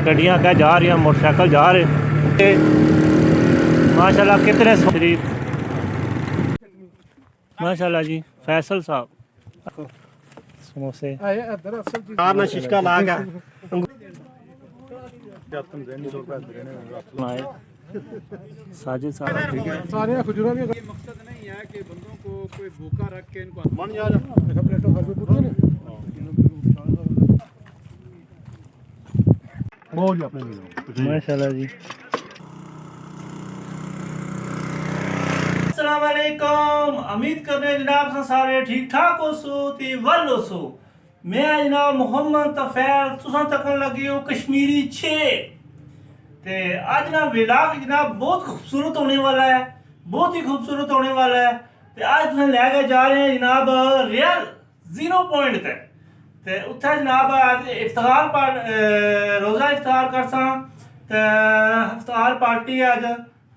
गड्डियाँ क्या जा रही हैं, मोटरसाइकिल जा रहे माशाल्लाह। कितने शरीफ माशाल्लाह जी। फैसल साहब समोसे शिशका ला गया साजिद साहब ठीक है। सारे खजूरा भी ये मकसद नहीं है कि बंदों को कोई भूखा रख के इनको मन जा जा प्लेटों घर पे पूछो ना बहुत अपने माशाल्लाह जी। अस्सलाम वालेकुम। उम्मीद करने जनाब से सारे ठीक ठाक हो सो ती वल हो सो। मैं जनाब मोहम्मद तफैल तुसा तकन लगी हो कश्मीरी 6 ते आज ना व्लॉग जनाब बहुत खूबसूरत होने वाला है, बहुत ही खूबसूरत होने वाला है। ते आज तुसें लैके जा रहे हैं जनाब रियल 0 पॉइंट ते उत्थे जनाब आज इफ्तार रोज़ा इफ्तार करसा ते इफ्तार पार्टी अज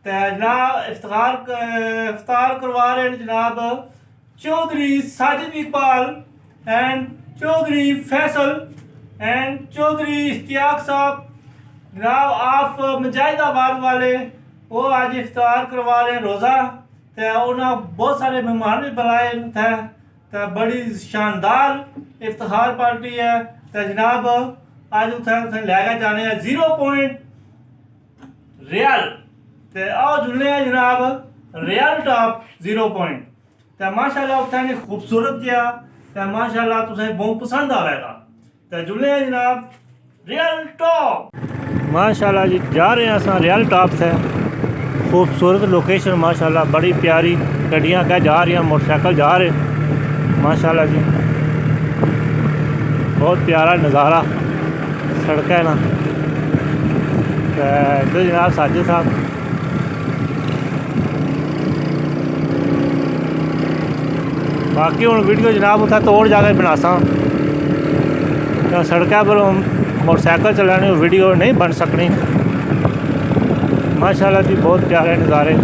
ते जनाब इफ्तार करवा रहे हैं जनाब चौधरी साजिद इकबाल एंड चौधरी फैसल एंड चौधरी इश्तियाक साहब जनाब आप मुजाहिदाबाद वाले वो आज इफ्तार करवा रहे हैं रोज़ा। तो उन्हें बहुत सारे मेहमान भी बुलाए थे तो बड़ी शानदार इफ्तार पार्टी है। तो जनाब आज उत्थे लैके जाने 0 पॉइंट रियल तो आओ जुड़ने हैं जनाब रियल टॉप 0 पॉइंट। तो माशाल्लाह उत्थे खूबसूरत जहा तो माशाल्लाह तुसें बहुत पसंद आएगा। तो जुड़ने हैं जनाब रियल टॉप माशाल्लाह जी। जा रहे हैं असा रियल टॉप से। खूबसूरत लोकेशन माशाल्लाह, बड़ी प्यारी गड्डियाँ क्या जा रही हैं, मोटरसाइकिल जा रहे माशाल्लाह जी। बहुत प्यारा नज़ारा सड़क है ना। तो जनाब साजिद साहब बाकी हूँ वीडियो जनाब उत्थे तोड़ जाकर बनासा सड़क पर मोटरसाइकिल चलाने वीडियो नहीं बन सकनी। माशाल्लाह जी बहुत प्यारे नज़ारे।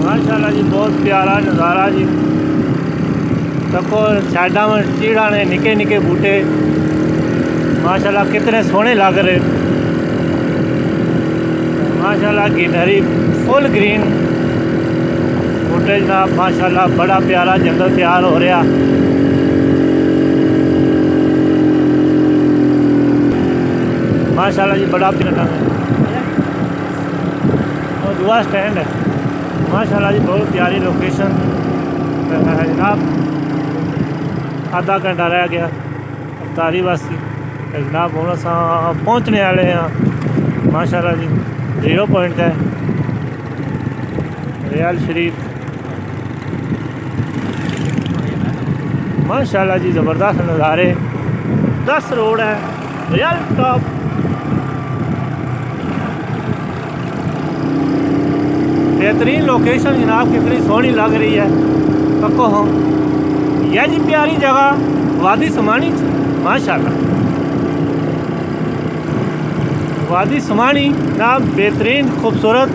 माशाल्लाह जी बहुत प्यारा नज़ारा जी। देखो साइडा में चीड़ा ने निके निके बूटे माशाल्लाह कितने सोहने लग रहे माशाल्लाह। ग्रीनरी फुल ग्रीन बूटे जनाब माशाल्लाह। बड़ा प्यारा जंगल तैयार हो रहा। माशाल्लाह जी बड़ा प्यारा और दुआ स्टैंड है माशाल्लाह जी। बहुत प्यारी लोकेशन जनाब। आधा घंटा रह गया अफ्तारी वास्ते जनाब हूँ अस पहुँचने वाले हैं माशाल्लाह जी। 0 पॉइंट है रियल शरीफ माशाल्लाह जी। ज़बरदस्त नज़ारे 10 रोड है रियल टॉप। बेहतरीन लोकेशन जनाब कितनी सोहनी लग रही है। पक्को हम यह जी प्यारी जगह वादी समानी माशाल्लाह। वादी समानी जनाब बेहतरीन खूबसूरत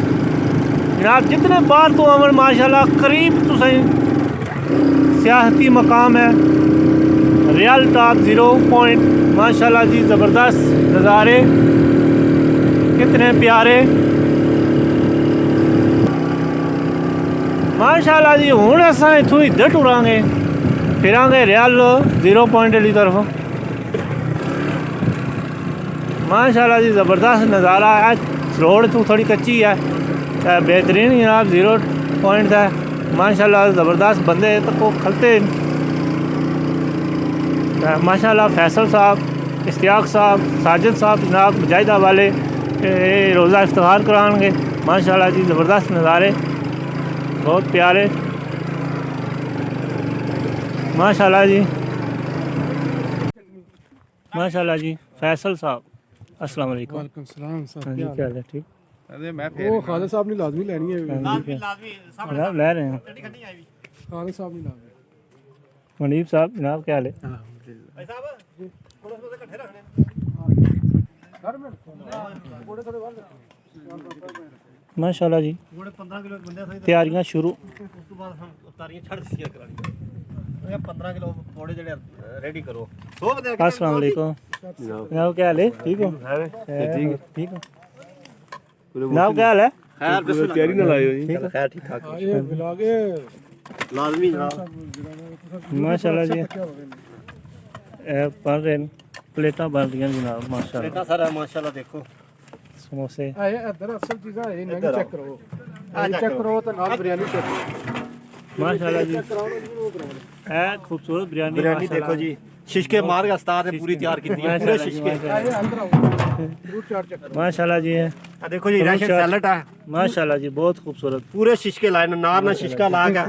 जनाब। जितने बार तो अमन माशाल्लाह करीब तो सियाहती मकाम है रियल टॉप 0 पॉइंट माशाल्लाह जी। ज़बरदस्त नज़ारे कितने प्यारे माशाल्लाह जी। हूँ अस इतों इधर टुरांगे फिरांगे रियल 0 पॉइंट की तरफ माशाल्लाह जी। ज़बरदस्त नज़ारा है। रोड तो थोड़ी कच्ची है बेहतरीन जनाब 0 पॉइंट है माशाल्लाह। ज़बरदस्त बंदे तो को खलते माशाल्लाह। फैसल साहब इश्तियाक साहब साजिद साहब जनाब मुजाहिदा वाले रोज़ा इफ्तार कराएंगे माशाल्लाह जी। ज़बरदस्त नज़ारे बहुत प्यारे माशाल्लाह जी। माशाल्लाह जी। फैसल साहब अस्सलाम वालेकुम। वालेकुम सलाम हाँ जी क्या हाल है ठीक। अरे मैं वो खालिद साहब ने लाजमी लेनी है जनाब ले रहे हैं खालिद साहब ने लाजमी मनीब साहब जनाब क्या हाल है। भाई साहब थोड़ा सा इकट्ठे रखने घर में थोड़े थोड़े वाल माशाल्लाह जी। 15 किलो बंदे सही तैयारियां शुरू उस तो बाद हम उतारियां छड़ दिया करानी 15 किलो पकौड़े जेडे रेडी करो 100 बंदे अस्सलाम वालेकुम जनाब, क्या हाल है? ठीक हो? ठीक हो जनाब, क्या हाल है? खैर बिस्मिल्लाह तैयारी ना लायो जी खैर ठीक ठाक ये मिला के लाजमी जनाब माशाल्लाह जी बन रहे प्लेटा बन रही जनाब माशाल्लाह बेटा सर माशाल्लाह देखो समोसे आए इधर असल चीज़ां है नहीं चेक करो चेक करो तो नाल बिरयानी चेक करो माशाल्लाह जी कराओ ना जी वो कराओ खूबसूरत बिरयानी बिरयानी देखो जी शिशके मार के उस्ताद ने पूरी तैयार की है पूरे शिशके आए अंदर आओ फ्रूट चाट चेक करो माशाल्लाह जी है आ देखो जी राशन सैलेड है माशाल्लाह जी बहुत खूबसूरत पूरे शिशके लाए नार ना शिशका ला के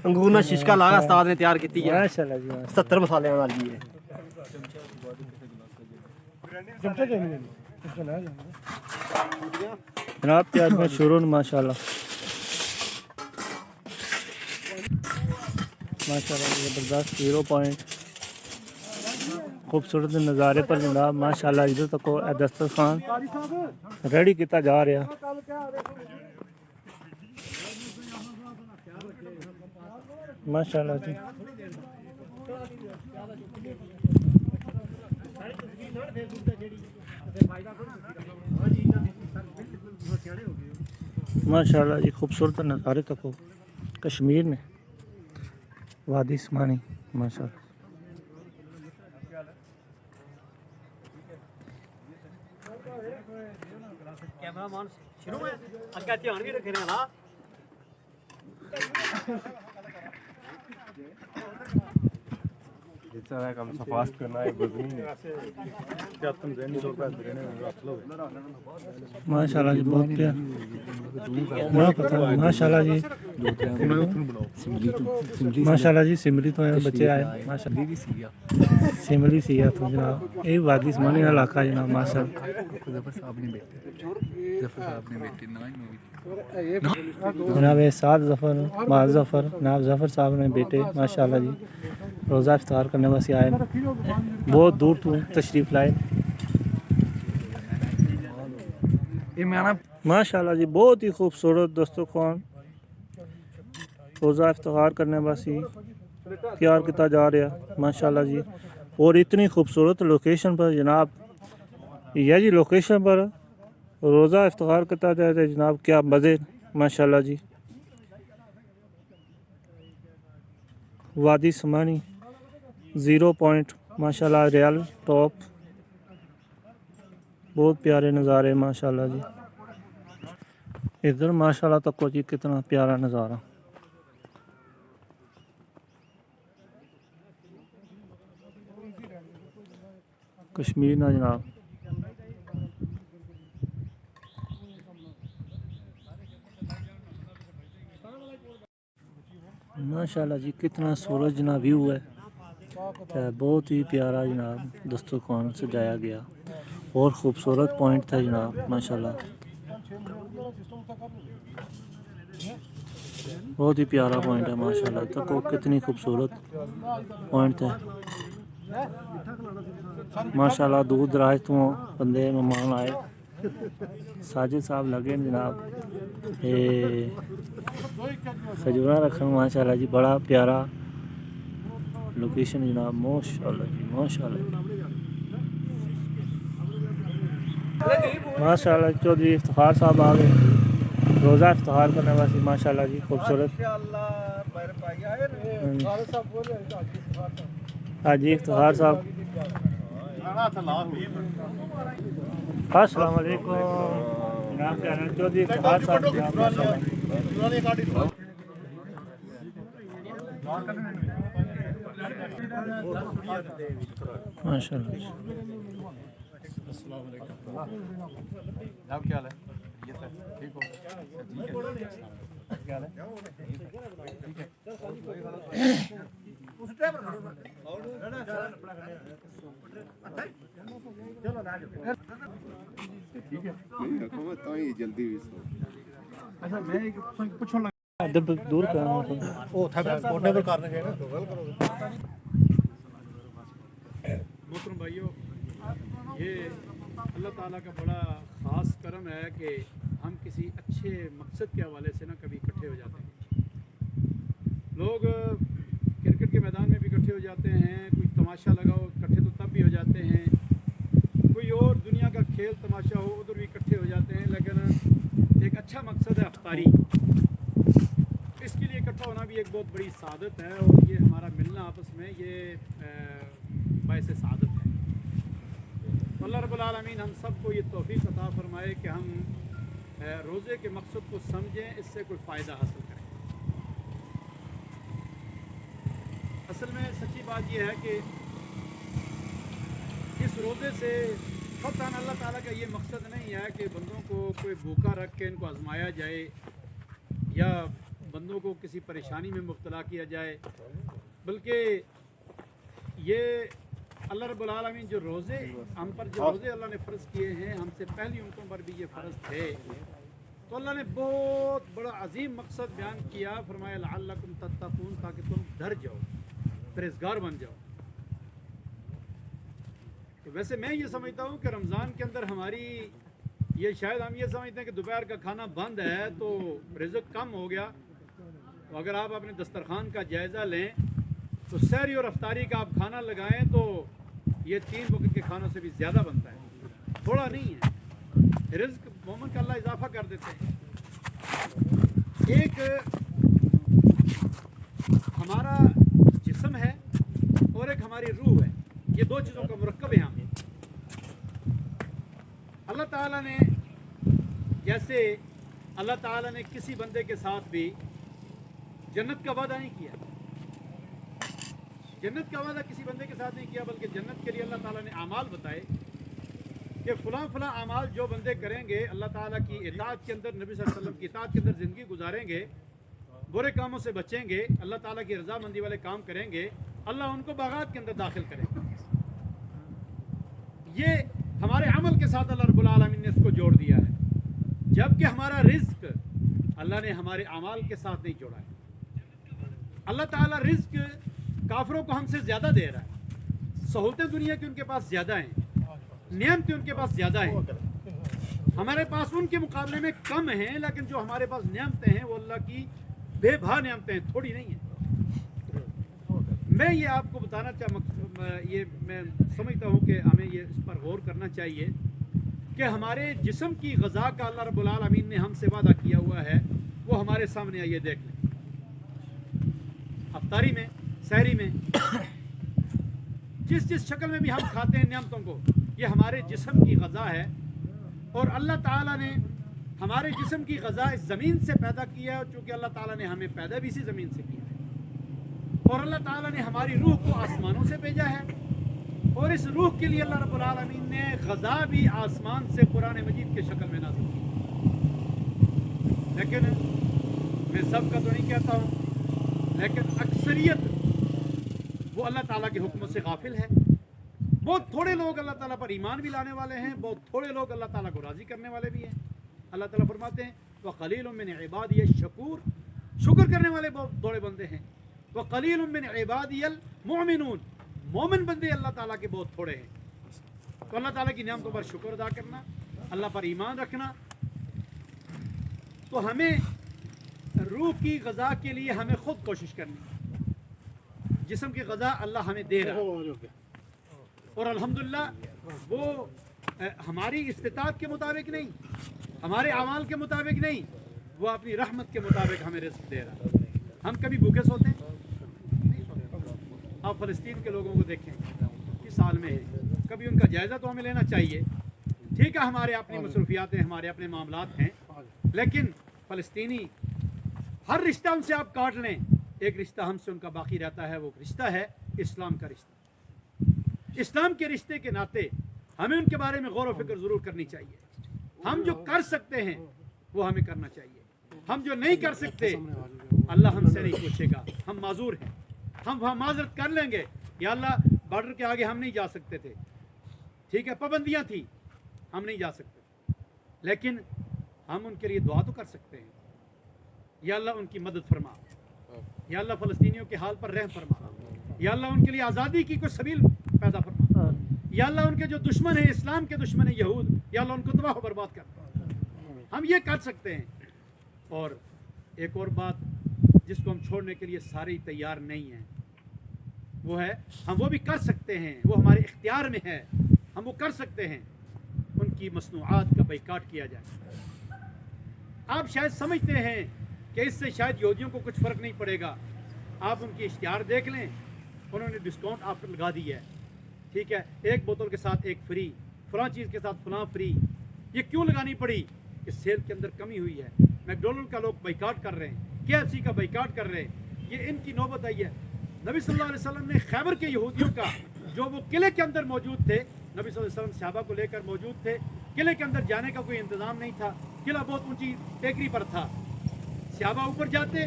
अंगूर ना शिशका ला के उस्ताद ने तैयार की है माशाल्लाह जी 70 मसाले वाली है चमचा चाहिए चमचा ले जाना जनाब प्याज में शुरू माशाल्लाह माशाल्लाह ज़बरदस्त 0 पॉइंट खूबसूरत नज़ारे पर जनाब माशाल्लाह इधर तक दस्तरखान रेडी किया जा रहा माशाल्लाह जी माशाल्लाह जी खूबसूरत नज़ारे तक कश्मीर में वादी स्मानी माशाल्लाह कैमरामैन शुरू में अग्गा ध्यान भी रखे ना सारा काम फास्ट करना है बदनी है क्या तुम रहने दो का रहने रख लो माशाल्लाह जी बहुत प्यार ना पता माशाल्लाह जी माशाल्लाह जी सिमली तो है बच्चे आए माशाल्लाह सिमली सिया तो जनाब ये वादी स्मानी इलाका जनाब माशाल्लाह जनाब ये साद जफर माज जफर नाब जफर साहब ने बेटे माशाल्लाह जी रोज़ा इफ्तार करने वास्ते आए बहुत दूर तो तशरीफ़ लाए माशाल्लाह जी बहुत ही खूबसूरत दस्तरखान रोज़ा इफ्तार करने वास्ते तैयार किया जा रहा माशाल्लाह जी और इतनी खूबसूरत लोकेशन पर जनाब यह जी लोकेशन पर रोज़ा इफ्तार किया जाए तो जनाब क्या मज़े माशाल्लाह जी वादी समानी 0 पॉइंट माशाल्लाह रियल टॉप बहुत प्यारे नज़ारे माशाल्लाह जी इधर माशाल्लाह तक जी कितना प्यारा नज़ारा कश्मीर ना जनाब माशाल्लाह जी कितना सूरज ना व्यू है बहुत ही प्यारा जनाब दस्तरखान सजाया गया और ख़ूबसूरत पॉइंट था जनाब माशाल्लाह बहुत ही प्यारा पॉइंट है माशाल्लाह तक कितनी खूबसूरत पॉइंट है माशाल्लाह दूर दराज तो बंदे मेहमान आए साजिद साहब लगे जनाब खजूरा रखन माशाल्लाह जी बड़ा प्यारा लोकेशन जनाब माशाल्लाह जी माशाल्लाह चौधरी इफ्तिखार साहब आ गए रोज़ा इफ्तिखार करने वास्ते माशाल्लाह जी खूबसूरत हाजी इफ्तिखार साहब अस्सलाम वालेकुम जनाब क्या हाल चौधरी इफ्तिखार साहब माशाल्लाह जनाब क्या हाल है ये सर ठीक हो क्या हाल है ठीक है उस टाइम ठीक है तो ही जल्दी भी अच्छा मैं एक पूछने लगा इधर दूर कर ਉਹ ਉੱਥੇ ਕੋਨੇ ਪਰ ਕਰਨਗੇ ਨਾ मोहतरम भाइयों ये अल्लाह ताला का बड़ा ख़ास करम है कि हम किसी अच्छे मकसद के हवाले से ना कभी इकट्ठे हो जाते हैं लोग क्रिकेट के मैदान में भी इकट्ठे हो जाते हैं, कोई तमाशा लगाओ इकट्ठे तो तब भी हो जाते हैं, कोई और दुनिया का खेल तमाशा हो उधर भी इकट्ठे हो जाते हैं। लेकिन एक अच्छा मकसद है अफ्तारी, इसके लिए इकट्ठा होना भी एक बहुत बड़ी सादत है, और ये हमारा मिलना आपस में ये बायस सादत है। अल्लाह रब्बुल आलमीन हम सबको ये तौफीक अता फरमाए कि हम रोज़े के मकसद को समझें, इससे कोई फ़ायदा हासिल करें। असल में सच्ची बात यह है कि इस रोज़े से फ़ौरन अल्लाह ताला का ये मकसद नहीं है कि बंदों को कोई भूखा रख के इनको आजमाया जाए या बंदों को किसी परेशानी में मुब्तला किया जाए, बल्कि ये अल्लाह रब्बुल आलमीन जो रोज़े हम पर जो रोज़े अल्लाह ने फ़र्ज़ किए हैं, हमसे पहली उम्मतों पर भी ये फ़र्ज़ थे, तो अल्लाह ने बहुत बड़ा अजीम मकसद बयान किया। फरमाया लअल्लकुम तत्तकून, ताकि तुम डर जाओ, परहेज़गार बन जाओ। तो वैसे मैं ये समझता हूँ कि रमज़ान के अंदर हमारी ये शायद हम ये समझते हैं कि दोपहर का खाना बंद है तो रिज़्क़ कम हो गया। तो अगर आप अपने दस्तरखान का जायज़ा लें तो सहरी और अफ्तारी का आप खाना लगाएं तो ये 3 वक्त के खानों से भी ज़्यादा बनता है, थोड़ा नहीं है। रिज़्क़ मोमन का अल्लाह इजाफा कर देते हैं। एक हमारा जिस्म है और एक हमारी रूह है, ये 2 चीज़ों का मुरक्कब है। हम अल्लाह ताला ने जैसे अल्लाह ताला ने किसी बंदे के साथ भी जन्नत का वादा नहीं किया, जन्नत का वादा किसी बंदे के साथ नहीं किया, बल्कि जन्नत के लिए अल्लाह ताला ने आमाल बताए कि फ़लाँ फ़लाँ आमाल जो बंदे करेंगे, अल्लाह ताला की इताअत के अंदर, नबी सल्लल्लाहु अलैहि वसल्लम की इताअत के अंदर ज़िंदगी गुजारेंगे, बुरे कामों से बचेंगे, अल्लाह ताला की रज़ामंदी वाले काम करेंगे, अल्लाह उनको बागात के अंदर दाखिल करेंगे। ये हमारे अमल के साथ अल्लाह रब्बुल आलमीन ने इसको जोड़ दिया है, जबकि हमारा रिज़्क़ अल्लाह ने हमारे अमाल के साथ नहीं जोड़ा है। अल्लाह ताला रिज़्क़ काफिरों को हमसे ज़्यादा दे रहा है, सहूलतें दुनिया की उनके पास ज़्यादा हैं, नेमतें उनके पास ज़्यादा हैं, हमारे पास उनके मुकाबले में कम हैं, लेकिन जो हमारे पास नेमतें हैं वो अल्लाह की बेभा नेमतें हैं, थोड़ी नहीं हैं। मैं ये आपको बताना ये मैं समझता हूँ कि हमें ये इस पर गौर करना चाहिए कि हमारे जिस्म की ग़ज़ा का अल्लाह रब्बुल आलमीन ने हमसे वादा किया हुआ है, वो हमारे सामने आइए देख लें। अफ्तारी में, सहरी में, जिस शक्ल में भी हम खाते हैं नियामतों को, ये हमारे जिस्म की ग़ज़ा है। और अल्लाह ताला ने हमारे जिस्म की ग़ज़ा इस ज़मीन से पैदा किया है, चूँकि अल्लाह ताला ने हमें पैदा भी इसी ज़मीन से किया है। और अल्लाह ताला ने हमारी रूह को आसमानों से भेजा है, और इस रूह के लिए अल्लाह रब्बुल आलमीन ने ग़ज़ा भी आसमान से कुरान मजीद के शक्ल में नाज़िल की। लेकिन मैं सबका तो नहीं कहता हूँ, लेकिन अक्सरियत वो अल्लाह ताला के हुक्म से गाफिल है। बहुत थोड़े लोग अल्लाह ताला पर ईमान भी लाने वाले हैं, बहुत थोड़े लोग अल्लाह ताला को राज़ी करने वाले भी हैं। अल्लाह ताला फरमाते हैं वक़लीलुम मिन इबादिय शकूर, शुक्र करने वाले बहुत थोड़े बंदे हैं। वक़लीलुम मिन इबादियल मुमिनून, मोमिन बंदे अल्लाह ताला के बहुत थोड़े हैं। तो अल्लाह ताला की नियामतों पर शुक्र अदा करना, अल्लाह पर ईमान रखना, तो हमें रूह की ग़ज़ा के लिए हमें ख़ुद कोशिश करनी। जिस्म की ग़ज़ा अल्लाह हमें दे रहा है, और अल्हम्दुलिल्लाह वो हमारी इस्तिताअत के मुताबिक नहीं, हमारे अमाल के मुताबिक नहीं, वो अपनी रहमत के मुताबिक हमें रिज़्क़ दे रहा है। हम कभी भूखे सोते हैं? नहीं सोते। आप फ़लस्तीन के लोगों को देखें किस हाल में है, कभी उनका जायज़ा तो हमें लेना चाहिए। ठीक है, हमारे अपनी मसरूफियात हैं, हमारे अपने मामलात हैं, लेकिन फ़लस्तीनी हर रिश्ता उनसे आप काट लें, एक रिश्ता हमसे उनका बाकी रहता है, वो रिश्ता है इस्लाम का रिश्ता। इस्लाम के रिश्ते के नाते हमें उनके बारे में गौर व फिक्र ज़रूर करनी चाहिए। हम जो कर सकते हैं वो हमें करना चाहिए, हम जो नहीं कर सकते अल्लाह हमसे नहीं पूछेगा, हम माजूर हैं, हम वहाँ माजरत कर लेंगे, या अल्लाह बॉर्डर के आगे हम नहीं जा सकते थे, ठीक है, पाबंदियाँ थी, हम नहीं जा सकते, लेकिन हम उनके लिए दुआ तो कर सकते हैं, या अल्लाह उनकी मदद फरमा, या अल्लाह फ़लस्तीनियों के हाल पर रहम फरमा, या अल्लाह उनके लिए आज़ादी की कोई सबील पैदा फरमा, या अल्लाह उनके जो दुश्मन है, इस्लाम के दुश्मन है यहूद, या अल्लाह उनको तबाह बर्बाद कर। हम ये कर सकते हैं। और एक और बात जिसको हम छोड़ने के लिए सारे ही तैयार नहीं हैं, वो है हम वो भी कर सकते हैं, वो हमारे इख्तियार में है, हम वो कर सकते हैं, उनकी मसनूआत का बाइकाट किया जाए। आप शायद समझते हैं कि इससे शायद यहूदियों को कुछ फ़र्क नहीं पड़ेगा। आप उनकी इश्तिहार देख लें, उन्होंने डिस्काउंट ऑफर लगा दी है, ठीक है, एक बोतल के साथ एक फ्री, फलां चीज़ के साथ फलां फ्री। ये क्यों लगानी पड़ी? कि सेल के अंदर कमी हुई है। मैकडोनल्ड का लोग बाइकाट कर रहे हैं, KFC का बाइकाट कर रहे हैं, ये इनकी नौबत आई है। नबी सल्लल्लाहु अलैहि वसल्लम ने खैबर के यहूदियों का, जो वो किले के अंदर मौजूद थे, नबी सल्लल्लाहु अलैहि वसल्लम सहाबा को लेकर मौजूद थे, किले के अंदर जाने का कोई इंतज़ाम नहीं था, किला बहुत ऊंची टेकरी पर था, सहाबा ऊपर जाते,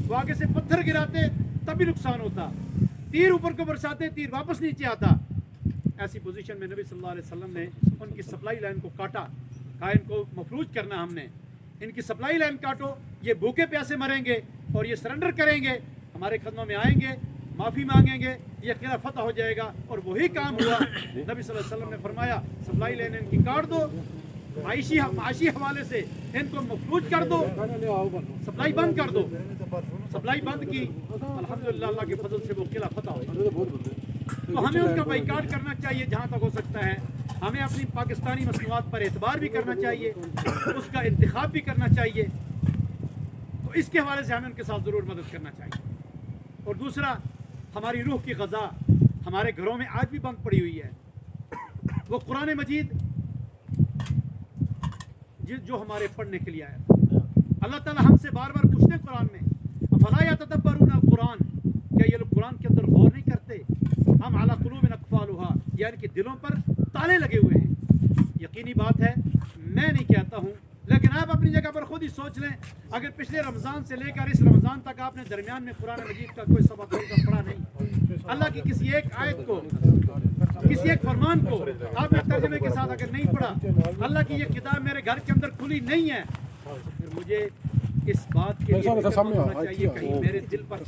वो आगे से पत्थर गिराते तब भी नुकसान होता, तीर ऊपर को बरसाते, तीर वापस नीचे आता। ऐसी पोजीशन में नबी सल्लल्लाहु अलैहि वसल्लम ने उनकी सप्लाई लाइन को काटा, कहा इनको मफलूज करना हमने, इनकी सप्लाई लाइन काटो, ये भूखे प्यासे मरेंगे और ये सरेंडर करेंगे, हमारे कदमों में आएंगे, माफ़ी मांगेंगे, ये किला फतह हो जाएगा। और वही काम हुआ। नबी सल्लल्लाहु अलैहि वसल्लम ने फरमाया सप्लाई लाइन इनकी काट दो, माशी हवाले से इनको मफलूज कर दो, सप्लाई बंद कर दो। सप्लाई बंद की, अल्हम्दुलिल्लाह अल्लाह के फजल से वो किला फतह हो गया। तो हमें उनका बाइकाट करना चाहिए जहाँ तक हो सकता है। हमें अपनी पाकिस्तानी मसनूआत पर एतबार भी करना चाहिए, उसका इंतखाब भी करना चाहिए। तो इसके हवाले से हमें उनके साथ ज़रूर मदद करना चाहिए। और दूसरा, हमारी रूह की ग़ज़ा हमारे घरों में आज भी बंद पड़ी हुई है। वो कुरान मजीद जो हमारे पढ़ने के लिए आया था। अल्लाह ताला हमसे बार बार पूछते हैं कुरान में, अफ़ला यतदब्बरून अल-कुरान, क्या ये लोग कुरान के अंदर गौर नहीं करते? हम अला कुलूबिन अक़फ़ालुहा, यानी कि दिलों पर ताले लगे हुए हैं। यकीनी बात है, मैं नहीं कहता हूँ, लेकिन आप अपनी जगह पर खुद ही सोच लें, अगर पिछले रमज़ान से लेकर इस रमज़ान तक आपने दरमियान में कुरान मजीद का कोई सबक पढ़ा नहीं, अल्लाह की किसी एक आयत को, किसी एक फरमान को आपने तर्जुमे के साथ अगर नहीं पढ़ा, अल्लाह की ये किताब मेरे घर के अंदर खुली नहीं है, तो फिर मुझे इस बात के लिए होना चाहिए कहीं मेरे दिल पर।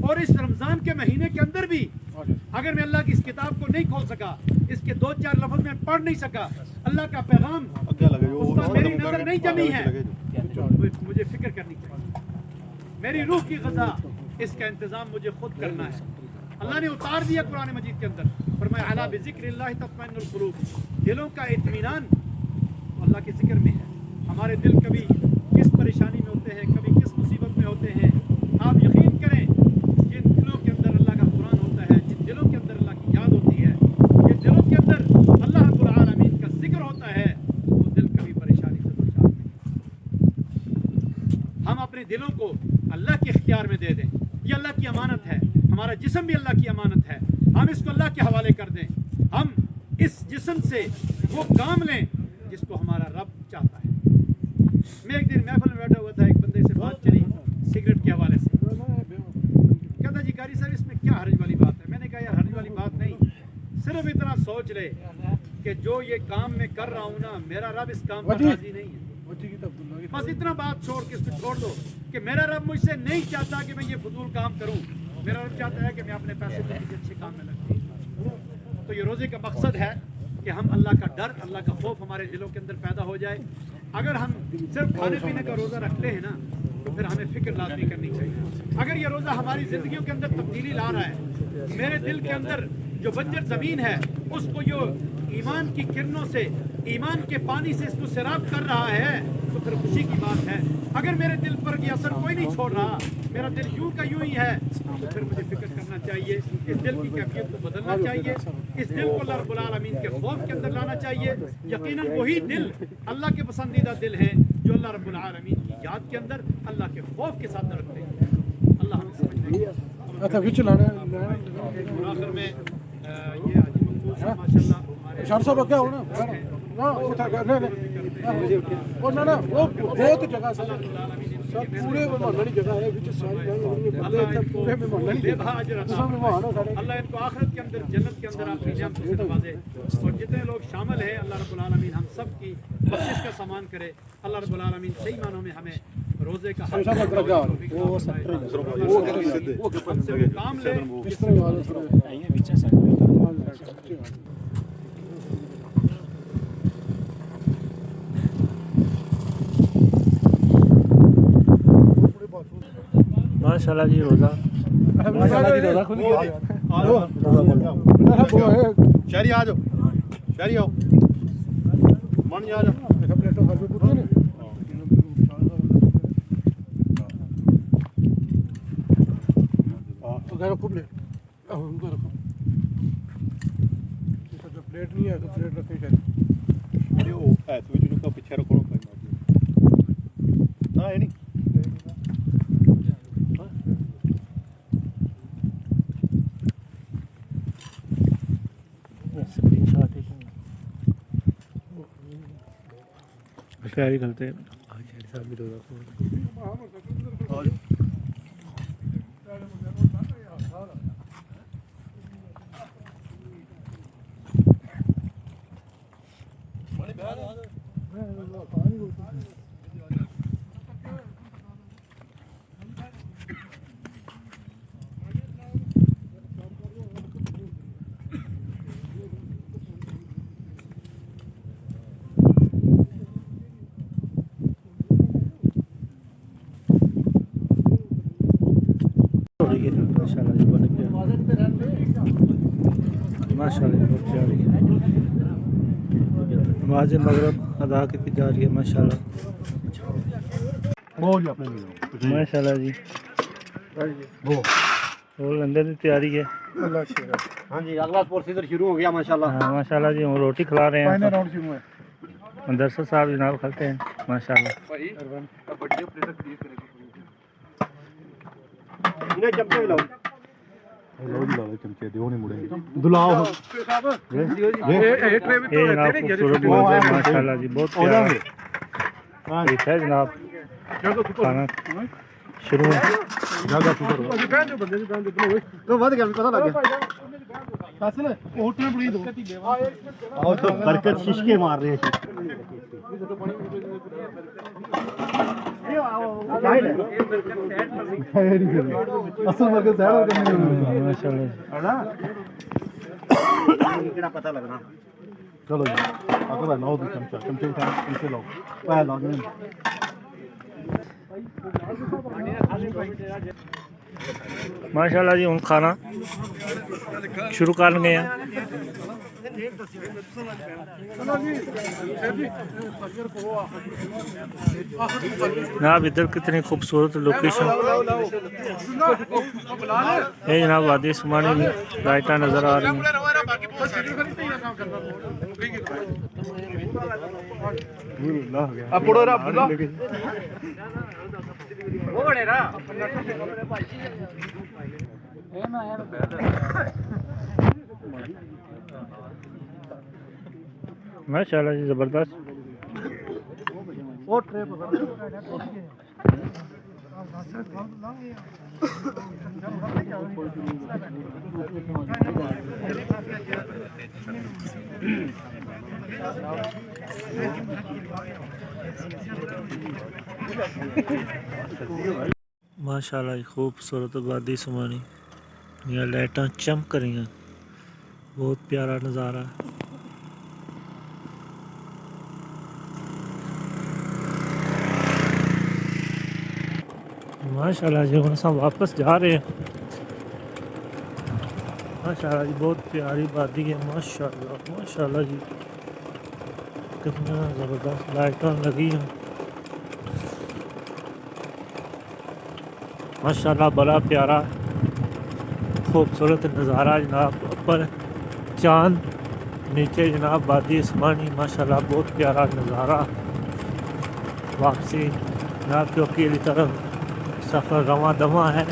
और इस रमज़ान के महीने के अंदर भी अगर मैं अल्लाह की इस किताब को नहीं खोल सका, इसके 2-4 लफ्ज़ में पढ़ नहीं सका, अल्लाह का पैगाम उस पर मेरी नज़र नहीं जमी है, मुझे फिक्र करनी चाहिए। मेरी रूह की ग़ज़ा, इसका इंतज़ाम मुझे खुद करना है। अल्लाह ने उतार दिया कुरान मजीद के अंदर, फरमाया अला बिज़िक्रिल्लाहि तत्मइन्नुल क़ुलूब, दिलों का इत्मीनान अल्लाह के ज़िक्र में है। हमारे दिल कभी किस परेशानी में होते हैं, कभी किस मुसीबत में होते हैं। आप यकीन करें, जिन दिलों के अंदर अल्लाह का कुरान होता है, जिन दिलों के अंदर अल्लाह की याद होती है, जिन दिलों के अंदर अल्लाह रब्बुल आलमीन का जिक्र होता है, वो दिल कभी परेशानी से दो चार नहीं। हम अपने दिलों को अल्लाह के इख्तियार में दे दें, ये अल्लाह की अमानत है। हमारा जिस्म भी अल्लाह की अमानत है, हम इसको अल्लाह के हवाले कर दें। हम इस जिस्म से वो काम लें जिसको हमारा रब चाहता है। मैं एक दिन महफिल में बैठा हुआ था, एक बंदे से बात चली सिगरेट के हवाले से, कहता जी कारी साहब इसमें क्या हर्ज वाली बात है? मैंने कहा यार हर्ज वाली बात नहीं, सिर्फ इतना सोच ले कि जो ये काम मैं कर रहा हूँ ना, मेरा रब इस काम पर राजी नहीं है। बस इतना बात छोड़ के इसको छोड़ दो कि मेरा रब मुझसे नहीं चाहता कि मैं ये फजूल काम करूँ, मेरा रब चाहता है कि मैं अपने पैसे को किसी अच्छे काम में लगूँ। तो ये रोज़े का मकसद है कि हम अल्लाह का डर, अल्लाह का खौफ हमारे दिलों के अंदर पैदा हो जाए। अगर हम सिर्फ खाने पीने का रोज़ा रखते हैं ना, तो फिर हमें फ़िक्र लाजमी करनी चाहिए। अगर ये रोज़ा हमारी ज़िंदगियों के अंदर तब्दीली ला रहा है, मेरे दिल के अंदर जो बंजर ज़मीन है उसको जो ईमान की किरणों से, ईमान के पानी से इसको सैराब कर रहा है, तो फिर खुशी की बात है। अगर मेरे दिल पर ये असर कोई नहीं छोड़ रहा, मेरा दिल यूं का यूं ही है, तो फिर मुझे फिक्र करना चाहिए, इस दिल की कैफियत को बदलना चाहिए, इस दिल को अल्लाह रब्बुल आलमीन के खौफ के अंदर लाना चाहिए। यकीनन वही दिल अल्लाह के पसंदीदा दिल है जो अल्लाह रब्बुल आलमीन की याद के अंदर अल्लाह के खौफ के साथ रखते हैं। अल्लाह हमें समझने आखिर में ये हाजी मंसूर साहब माशाल्लाह हमारे क्या होना ना वो बहुत जगह से सब पूरे मेहमानी जगह है, पूरे मेहमानी अल्लाह इनको आखिरत के अंदर, जन्नत के अंदर अपनी नेमतों से नवाजे। और जितने लोग शामिल हैं, अल्लाह रब्बुल आलमीन हम सब की बख्शिश का सामान करे। अल्लाह रब्बुल आलमीन सही मानों में हमें रोज़े का हमसे वो काम ले। माशाल्लाह जी रोज़ा माशाल्लाह जी रोजा खुल गया शहरी आ जाओ, शहरी आओ, मन जा जाओ। प्लेटों हर पे पूरी ने तो घर खूब ले उनको रखो, तो प्लेट नहीं है तो प्लेट रखनी चाहिए। अरे वो है तू जो का पीछे रखो ना ना ये नहीं स्क्रीनशॉट तैयारी करते हैं। माशाल्लाह बहुत प्यारी है। नमाज मगरब अदा की जा रही है माशाल्लाह। बोल अपने माशाल्लाह जी और अंदर की तैयारी है। अल्लाह शेर हाँ जी, अगला स्पोर्ट्स इधर शुरू हो गया माशाल्लाह। हाँ माशाल्लाह जी, हम रोटी खिला रहे हैं। फाइनल राउंड शुरू है। दरअसल साहब जनाब खाते हैं माशाल्लाह। इन्हें चमचे लाओ, लो जी ला चमचे दो नहीं मुड़े दुलाओ ये ट्रे में ये जनाब खूबसूरत बहुत है माशाल्लाह जी, बहुत प्यारा है। ठीक है जनाब, खाना शुरू है। जागा शुरू करो तो वध गया पता लग गया। असल होटल में बड़ी दो और तो बरकत शिशके मार रहे हैं। असल वर्ग सैड हो गए माशाल्लाह केड़ा पता लगना। चलो जी आगे भाई लाओ दो चमचा चमचे उठा इनसे लाओ पाया लाओ जी माशाल्लाह जी, हम खाना शुरू कर गए हैं। जनाब इधर कितनी खूबसूरत लोकेशन है जनाब। वादी सुमानी में लाइटा नज़र आ रही हैं। माशाल्लाह जी ज़बरदस्त। माशाल्लाह खूबसूरत वादी सुमानी, यहाँ लाइटां चमक रही हैं, बहुत प्यारा नज़ारा है। माशाल्लाह जी, हम सब वापस जा रहे हैं। माशाल्लाह जी, बहुत प्यारी वादी है। माशाल्लाह माशाल्लाह जी, कितना ज़बरदस्त लाइटां लगी हैं। माशाल्लाह बड़ा प्यारा खूबसूरत नज़ारा जनाब। ऊपर चांद, नीचे जनाब वादी उस्मानी। माशाल्लाह बहुत प्यारा नज़ारा। वापसी जनाब चौकी की तरफ सफ़र रवां दवा है।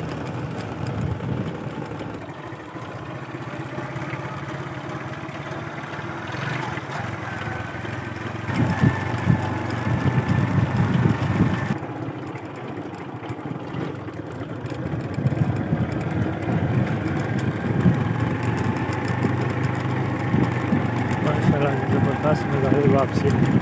माशाल्लाह ज़बरदस्त नज़ारे वापसी।